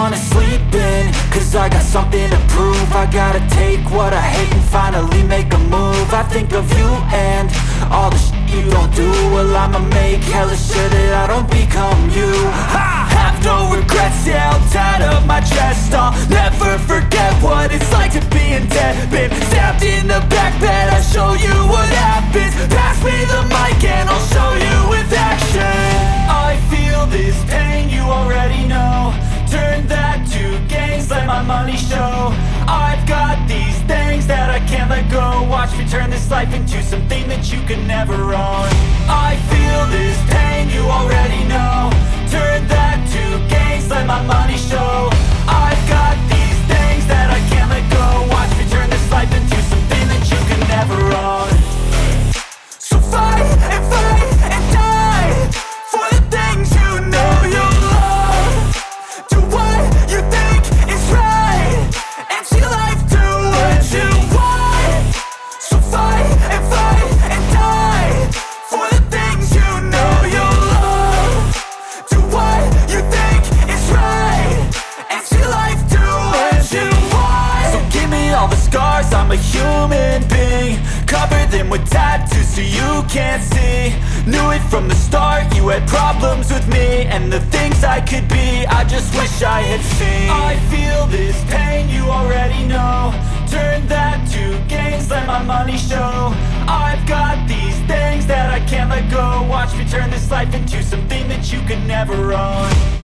wanna sleep in, cause I got something to prove. I gotta take what I hate and finally make a move. I think of you and all the shit you don't do. Well, I'ma make hella sure that I don't become you. I have no regrets, yeah, I'll tie up my chest. I'll never forget what it's like to be in debt. Been stabbed in the back bed, I'll show you what happens. Pass me the mic and I'll show you with action. I feel this pain, you already know. Turn that to gains, let my money show. I've got these things that I can't let go. Watch me turn this life into something that you could never own. I feel this pain, you already know. Turn that to gains, let my money show. I've got these things that I can't let go. Watch me turn this life into something that you could never own. So fight and die for the things you know you love. Do what you think is right and see life do what you want. So fight and die for the things you know you love. Do what you think is right and see life do what you want. So give me all the scars, I'm a human being. Cover them with tattoos so you can't see. Knew it from the start, you had problems with me and the things I could be, I just wish I had seen. I feel this pain, you already know. Turn that to gains, let my money show. I've got these things that I can't let go. Watch me turn this life into something that you could never own.